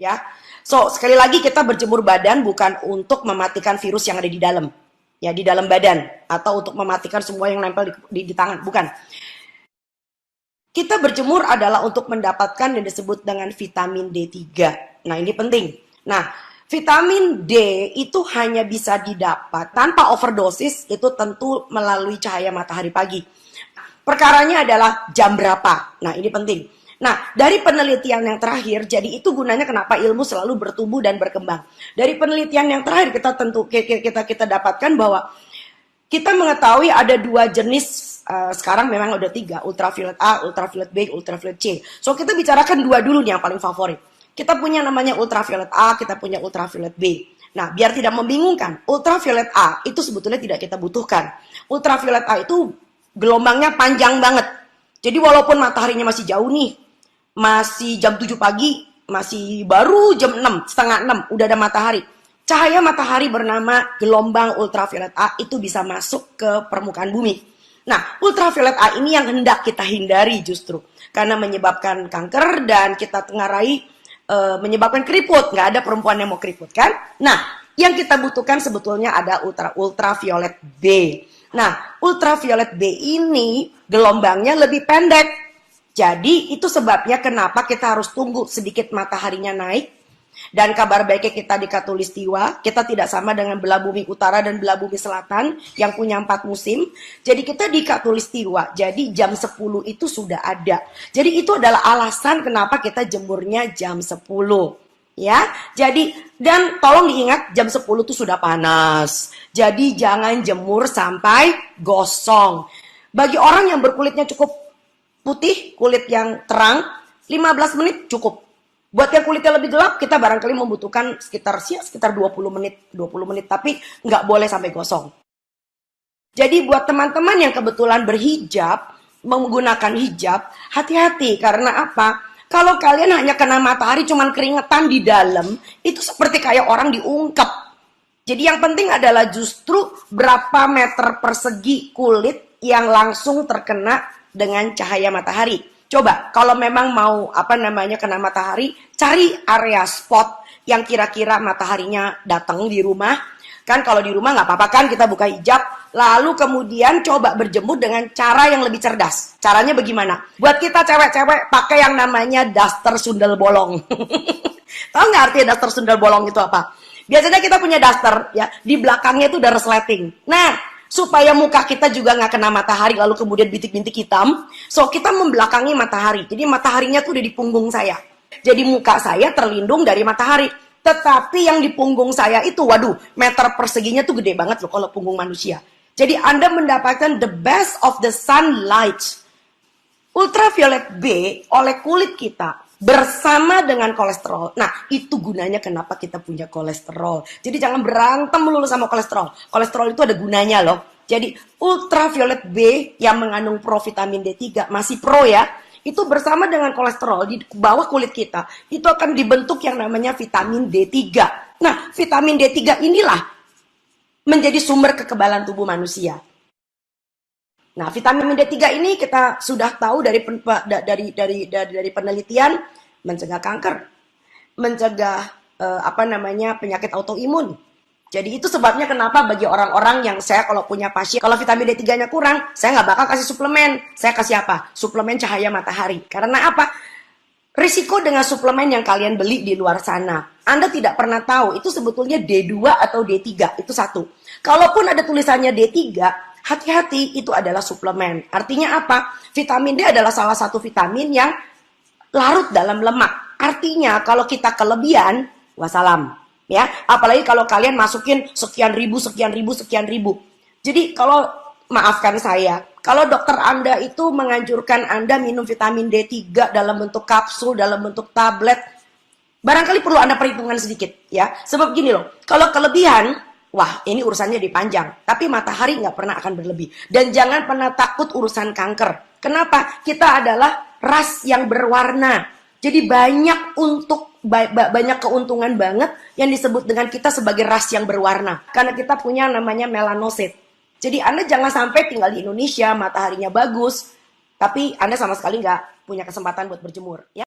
ya. So, sekali lagi kita berjemur badan bukan untuk mematikan virus yang ada di dalam. Ya, di dalam badan atau untuk mematikan semua yang nempel di tangan, bukan. Kita berjemur adalah untuk mendapatkan yang disebut dengan vitamin D3. Nah, ini penting. Nah, vitamin D itu hanya bisa didapat tanpa overdosis, itu tentu melalui cahaya matahari pagi. Perkaranya adalah jam berapa. Nah, ini penting. Nah, dari penelitian yang terakhir, jadi itu gunanya kenapa ilmu selalu bertumbuh dan berkembang. Dari penelitian yang terakhir kita dapatkan bahwa kita mengetahui ada 2 jenis, sekarang memang ada 3, ultraviolet A, ultraviolet B, ultraviolet C. So, kita bicarakan 2 dulu nih yang paling favorit. Kita punya namanya ultraviolet A, kita punya ultraviolet B. Nah, biar tidak membingungkan, ultraviolet A itu sebetulnya tidak kita butuhkan. Ultraviolet A itu gelombangnya panjang banget. Jadi walaupun mataharinya masih jauh nih, masih jam 7 pagi, masih baru jam 6, setengah 6, udah ada matahari. Cahaya matahari bernama gelombang ultraviolet A itu bisa masuk ke permukaan bumi. Nah, ultraviolet A ini yang hendak kita hindari justru. Karena menyebabkan kanker dan kita tengarai menyebabkan keriput. Nggak ada perempuan yang mau keriput, kan? Nah, yang kita butuhkan sebetulnya ada ultraviolet B. Nah, ultraviolet B ini gelombangnya lebih pendek. Jadi itu sebabnya kenapa kita harus tunggu sedikit mataharinya naik. Dan kabar baiknya kita di Khatulistiwa, kita tidak sama dengan belah bumi utara dan belah bumi selatan yang punya 4 musim. Jadi kita di Khatulistiwa, jadi jam 10 itu sudah ada. Jadi itu adalah alasan kenapa kita jemurnya jam 10. Ya, jadi dan tolong diingat jam 10 itu sudah panas. Jadi jangan jemur sampai gosong. Bagi orang yang berkulitnya cukup putih, kulit yang terang, 15 menit cukup. Buat yang kulitnya lebih gelap, kita barangkali membutuhkan sekitar 20 menit, tapi nggak boleh sampai gosong. Jadi buat teman-teman yang kebetulan berhijab, menggunakan hijab, hati-hati karena apa? Kalau kalian hanya kena matahari cuman keringetan di dalam, itu seperti kayak orang diungkep. Jadi yang penting adalah justru berapa meter persegi kulit yang langsung terkena dengan cahaya matahari. Coba kalau memang mau kena matahari, cari area spot yang kira-kira mataharinya datang di rumah. Kan kalau di rumah nggak apa-apa kan kita buka hijab, lalu kemudian coba berjemur dengan cara yang lebih cerdas. Caranya bagaimana? Buat kita cewek-cewek pakai yang namanya daster sundel bolong. Tahu nggak artinya daster sundel bolong itu apa? Biasanya kita punya daster ya, di belakangnya itu ada resleting. Nah, supaya muka kita juga nggak kena matahari lalu kemudian bintik-bintik hitam, so kita membelakangi matahari. Jadi mataharinya tuh udah di punggung saya. Jadi muka saya terlindung dari matahari. Tetapi yang di punggung saya itu, waduh, meter perseginya tuh gede banget loh kalau punggung manusia. Jadi Anda mendapatkan the best of the sunlight. Ultraviolet B oleh kulit kita bersama dengan kolesterol. Nah, itu gunanya kenapa kita punya kolesterol. Jadi jangan berantem melulu sama kolesterol. Kolesterol itu ada gunanya loh. Jadi ultraviolet B yang mengandung provitamin D3 masih pro ya. Itu bersama dengan kolesterol di bawah kulit kita, itu akan dibentuk yang namanya vitamin D3. Nah, vitamin D3 inilah menjadi sumber kekebalan tubuh manusia. Nah, vitamin D3 ini kita sudah tahu dari penelitian mencegah kanker, mencegah penyakit autoimun. Jadi itu sebabnya kenapa bagi orang-orang yang saya kalau punya pasien, kalau vitamin D3-nya kurang, saya nggak bakal kasih suplemen. Saya kasih apa? Suplemen cahaya matahari. Karena apa? Risiko dengan suplemen yang kalian beli di luar sana, Anda tidak pernah tahu itu sebetulnya D2 atau D3, itu satu. Kalaupun ada tulisannya D3, hati-hati, itu adalah suplemen. Artinya apa? Vitamin D adalah salah satu vitamin yang larut dalam lemak. Artinya kalau kita kelebihan, wassalam. Ya, apalagi kalau kalian masukin sekian ribu. Jadi kalau maafkan saya, kalau dokter Anda itu menganjurkan Anda minum vitamin D3 dalam bentuk kapsul, dalam bentuk tablet, barangkali perlu Anda perhitungan sedikit ya. Sebab gini loh, kalau kelebihan, wah ini urusannya dipanjang. Tapi matahari nggak pernah akan berlebih. Dan jangan pernah takut urusan kanker. Kenapa? Kita adalah ras yang berwarna. Jadi banyak keuntungan banget yang disebut dengan kita sebagai ras yang berwarna. Karena kita punya namanya melanosit. Jadi Anda jangan sampai tinggal di Indonesia, mataharinya bagus, tapi Anda sama sekali nggak punya kesempatan buat berjemur. Ya.